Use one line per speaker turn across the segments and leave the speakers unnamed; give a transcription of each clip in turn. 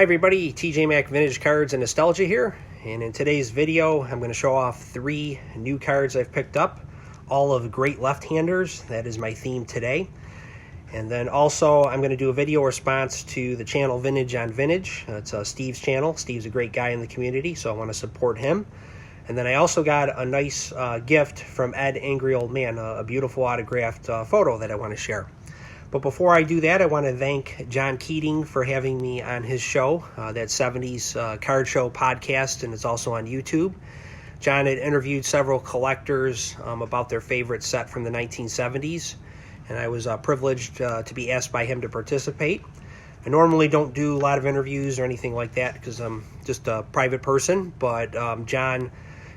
Hi everybody, TJ Mack Vintage Cards and Nostalgia here, and in today's video I'm going to show off 3 new cards I've picked up, all of great left-handers. That is my theme today. And then also I'm going to do a video response to the channel Vintage on Vintage. It's Steve's channel. Steve's a great guy in the community, so I want to support him. And then I also got a nice gift from Ed Angry Old Man, a beautiful autographed photo that I want to share. But before I do that, I want to thank John Keating for having me on his show, that 70s Card Show podcast, and it's also on YouTube. John had interviewed several collectors about their favorite set from the 1970s, and I was privileged to be asked by him to participate. I normally don't do a lot of interviews or anything like that because I'm just a private person, but John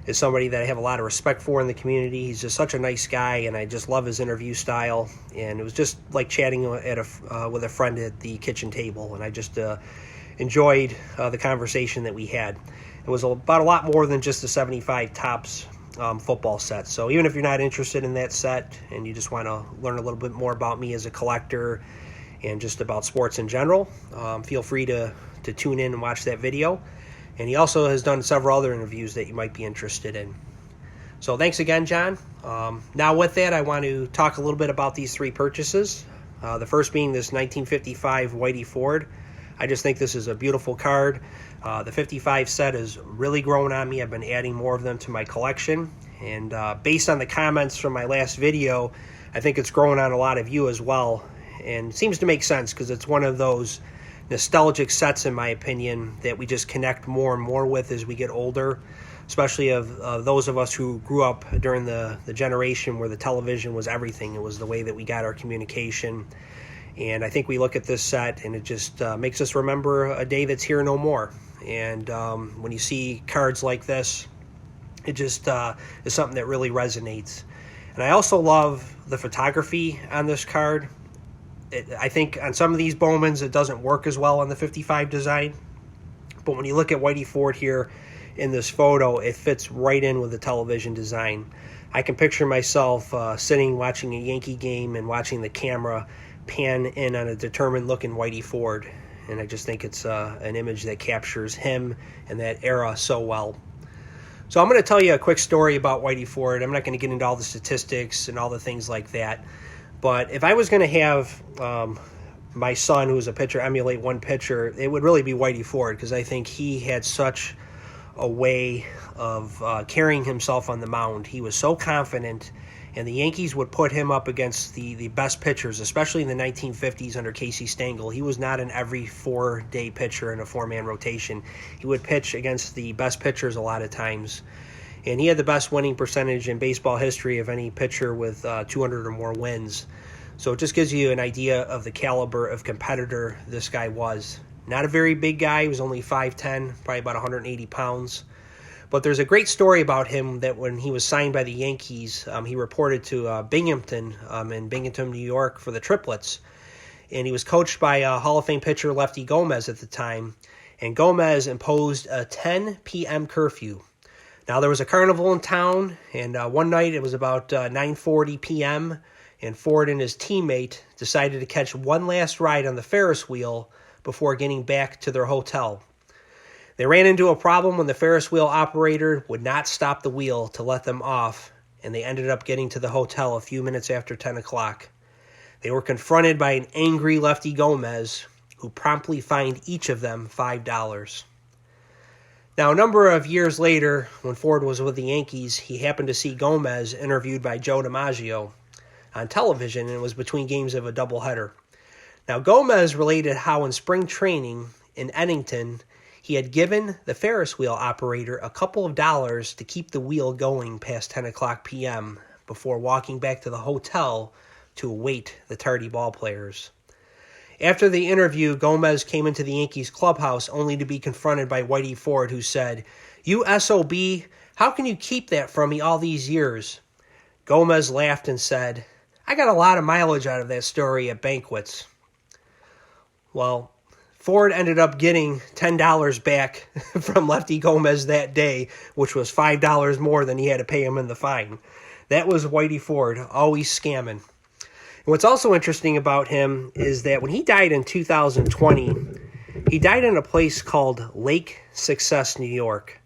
is somebody that I have a lot of respect for in the community. He's just such a nice guy, and I just love his interview style. And it was just like chatting with a friend at the kitchen table, and I just enjoyed the conversation that we had. It was about a lot more than just the 75 Topps football set. So even if you're not interested in that set and you just want to learn a little bit more about me as a collector and just about sports in general, feel free to tune in and watch that video. And he also has done several other interviews that you might be interested in. So thanks again, John. Now with that, I want to talk a little bit about these 3 purchases. The first being this 1955 Whitey Ford. I just think this is a beautiful card. The 55 set is really growing on me. I've been adding more of them to my collection. And based on the comments from my last video, I think it's growing on a lot of you as well. And it seems to make sense because it's one of those nostalgic sets, in my opinion, that we just connect more and more with as we get older, especially of those of us who grew up during the generation where the television was everything. It was the way that we got our communication. And I think we look at this set and it just makes us remember a day that's here no more. And when you see cards like this, it just is something that really resonates. And I also love the photography on this card. I think on some of these Bowmans, it doesn't work as well on the 55 design. But when you look at Whitey Ford here in this photo, it fits right in with the television design. I can picture myself sitting watching a Yankee game and watching the camera pan in on a determined-looking Whitey Ford. And I just think it's an image that captures him and that era so well. So I'm going to tell you a quick story about Whitey Ford. I'm not going to get into all the statistics and all the things like that. But if I was going to have my son, who is a pitcher, emulate one pitcher, it would really be Whitey Ford, because I think he had such a way of carrying himself on the mound. He was so confident, and the Yankees would put him up against the best pitchers, especially in the 1950s under Casey Stengel. He was not an every 4-day pitcher in a 4-man rotation. He would pitch against the best pitchers a lot of times. And he had the best winning percentage in baseball history of any pitcher with 200 or more wins. So it just gives you an idea of the caliber of competitor this guy was. Not a very big guy. He was only 5'10", probably about 180 pounds. But there's a great story about him that when he was signed by the Yankees, he reported to Binghamton in Binghamton, New York for the Triplets. And he was coached by Hall of Fame pitcher Lefty Gomez at the time. And Gomez imposed a 10 p.m. curfew. Now, there was a carnival in town, and one night it was about 9:40 p.m., and Ford and his teammate decided to catch one last ride on the Ferris wheel before getting back to their hotel. They ran into a problem when the Ferris wheel operator would not stop the wheel to let them off, and they ended up getting to the hotel a few minutes after 10 o'clock. They were confronted by an angry Lefty Gomez, who promptly fined each of them $5. Now, a number of years later, when Ford was with the Yankees, he happened to see Gomez interviewed by Joe DiMaggio on television, and it was between games of a doubleheader. Now, Gomez related how in spring training in Eddington, he had given the Ferris wheel operator a couple of dollars to keep the wheel going past 10 o'clock p.m. before walking back to the hotel to await the tardy ball players. After the interview, Gomez came into the Yankees clubhouse only to be confronted by Whitey Ford, who said, "You SOB, how can you keep that from me all these years?" Gomez laughed and said, "I got a lot of mileage out of that story at banquets." Well, Ford ended up getting $10 back from Lefty Gomez that day, which was $5 more than he had to pay him in the fine. That was Whitey Ford, always scamming. And what's also interesting about him is that when he died in 2020, He died in a place called Lake Success, New York.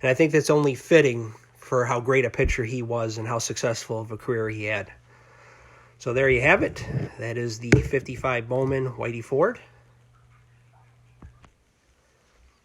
And I think that's only fitting for how great a pitcher he was and how successful of a career he had. So there you have it. That is the 55 Bowman Whitey Ford.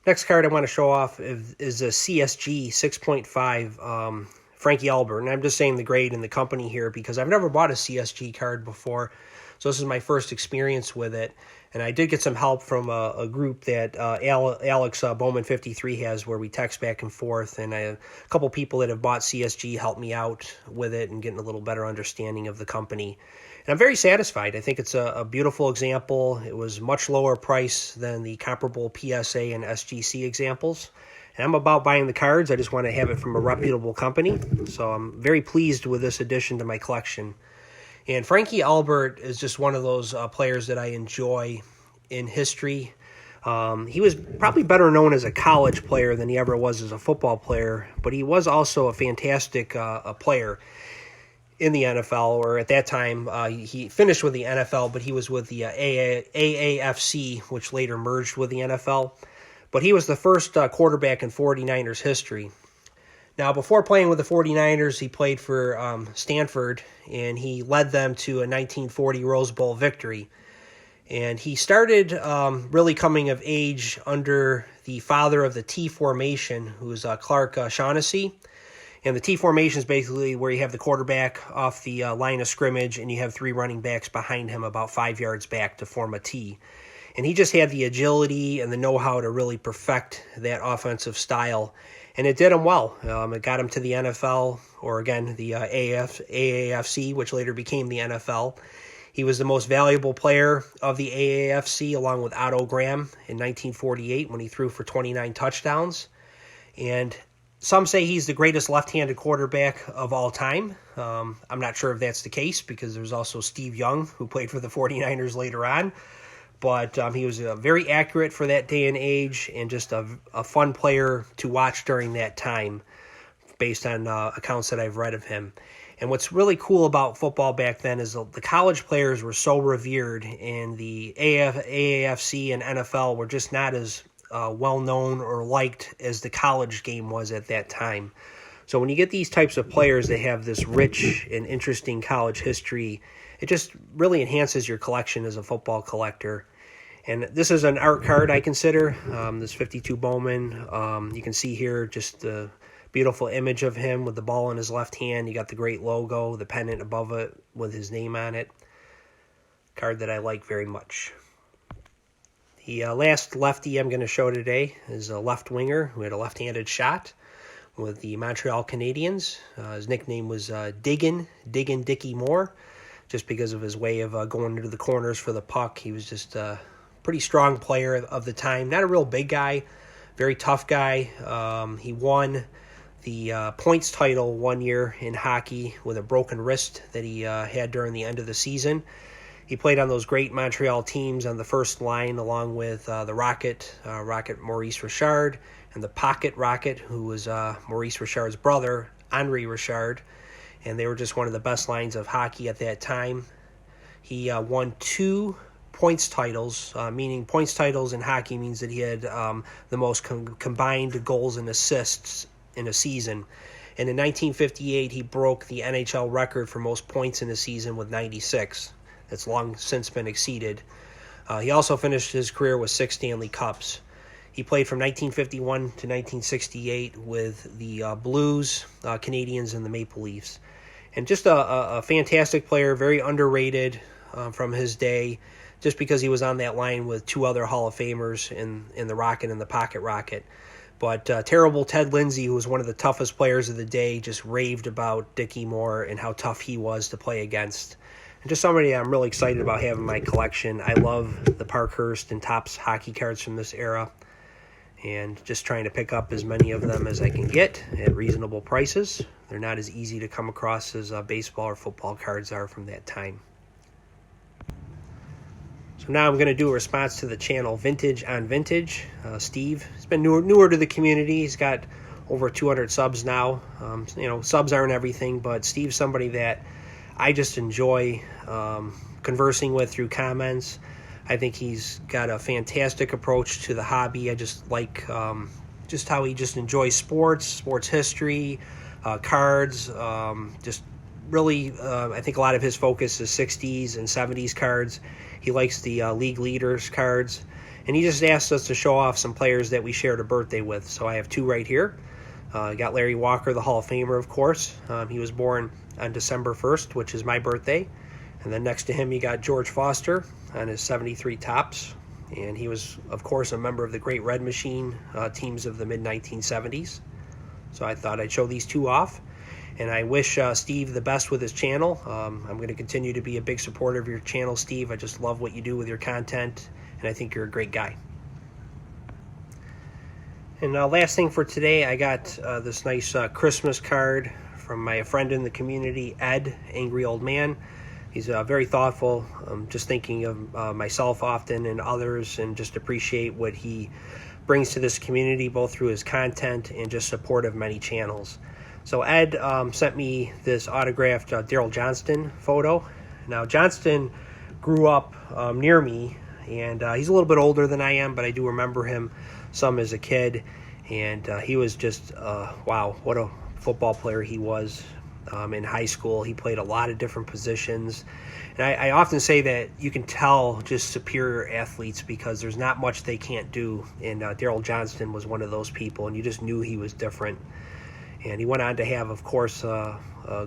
Next card I want to show off is a CSG 6.5 Frankie Albert. And I'm just saying the grade and the company here because I've never bought a CSG card before. So this is my first experience with it. And I did get some help from a group that Alex Bowman 53 has where we text back and forth. And a couple people that have bought CSG helped me out with it and getting a little better understanding of the company. And I'm very satisfied. I think it's a beautiful example. It was much lower price than the comparable PSA and SGC examples. And I'm about buying the cards. I just want to have it from a reputable company. So I'm very pleased with this addition to my collection. And Frankie Albert is just one of those players that I enjoy in history. He was probably better known as a college player than he ever was as a football player, but he was also a fantastic player in the NFL, or at that time, he finished with the NFL, but he was with the AAFC, which later merged with the NFL. But he was the first quarterback in 49ers history. Now, before playing with the 49ers, he played for Stanford, and he led them to a 1940 Rose Bowl victory. And he started really coming of age under the father of the T formation, who was Clark Shaughnessy. And the T formation is basically where you have the quarterback off the line of scrimmage, and you have three running backs behind him about 5 yards back to form a T. And he just had the agility and the know-how to really perfect that offensive style. And it did him well. It got him to the NFL, or again, the AAFC, which later became the NFL. He was the most valuable player of the AAFC, along with Otto Graham in 1948 when he threw for 29 touchdowns. And some say he's the greatest left-handed quarterback of all time. I'm not sure if that's the case because there's also Steve Young, who played for the 49ers later on. But he was very accurate for that day and age and just a fun player to watch during that time based on accounts that I've read of him. And what's really cool about football back then is the college players were so revered, and the AAFC and NFL were just not as well-known or liked as the college game was at that time. So when you get these types of players that have this rich and interesting college history, it just really enhances your collection as a football collector. And this is an art card, I consider, this 52 Bowman. You can see here just the beautiful image of him with the ball in his left hand. You got the great logo, the pennant above it with his name on it. Card that I like very much. The last lefty I'm going to show today is a left winger who had a left-handed shot with the Montreal Canadiens. His nickname was Diggin' Dickie Moore, just because of his way of going into the corners for the puck. He was just a pretty strong player of the time. Not a real big guy, very tough guy. He won the points title 1 year in hockey with a broken wrist that he had during the end of the season. He played on those great Montreal teams on the first line, along with the Rocket Maurice Richard, and the Pocket Rocket, who was Maurice Richard's brother, Henri Richard. And they were just one of the best lines of hockey at that time. He won 2 points titles, meaning points titles in hockey means that he had the most combined goals and assists in a season. And in 1958, he broke the NHL record for most points in a season with 96. That's long since been exceeded. He also finished his career with 6 Stanley Cups. He played from 1951 to 1968 with the Blues, Canadiens, and the Maple Leafs. And just a fantastic player, very underrated from his day, just because he was on that line with 2 other Hall of Famers in the Rocket and the Pocket Rocket. But terrible Ted Lindsay, who was one of the toughest players of the day, just raved about Dickie Moore and how tough he was to play against. And just somebody I'm really excited about having in my collection. I love the Parkhurst and Topps hockey cards from this era, and just trying to pick up as many of them as I can get at reasonable prices. They're not as easy to come across as baseball or football cards are from that time. So now I'm going to do a response to the channel Vintage on Vintage. Steve has been newer to the community. He's got over 200 subs now. Subs aren't everything, but Steve's somebody that I just enjoy conversing with through comments. I think he's got a fantastic approach to the hobby. I just like just how he just enjoys sports history, cards, just really, I think a lot of his focus is 60s and 70s cards. He likes the league leaders cards. And he just asked us to show off some players that we shared a birthday with. So I have two right here. I got Larry Walker, the Hall of Famer, of course. He was born on December 1st, which is my birthday. And then next to him, you got George Foster on his 73 Topps. And he was, of course, a member of the Great Red Machine teams of the mid-1970s. So I thought I'd show these two off. And I wish Steve the best with his channel. I'm going to continue to be a big supporter of your channel, Steve. I just love what you do with your content, and I think you're a great guy. And last thing for today, I got this nice Christmas card from my friend in the community, Ed, Angry Old Man. He's very thoughtful, just thinking of myself often and others, and just appreciate what he brings to this community, both through his content and just support of many channels. So Ed sent me this autographed Daryl Johnston photo. Now, Johnston grew up near me, and he's a little bit older than I am, but I do remember him some as a kid. And he was just, wow, what a football player he was in high school. He played a lot of different positions. And I often say that you can tell just superior athletes because there's not much they can't do. And Daryl Johnston was one of those people, and you just knew he was different. And he went on to have, of course, a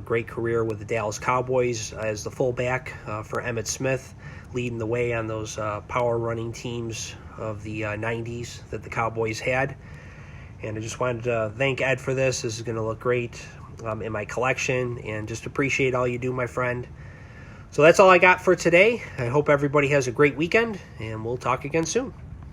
great career with the Dallas Cowboys as the fullback for Emmitt Smith, leading the way on those power running teams of the 90s that the Cowboys had. And I just wanted to thank Ed for this. This is going to look great in my collection, and just appreciate all you do, my friend. So that's all I got for today. I hope everybody has a great weekend, and we'll talk again soon.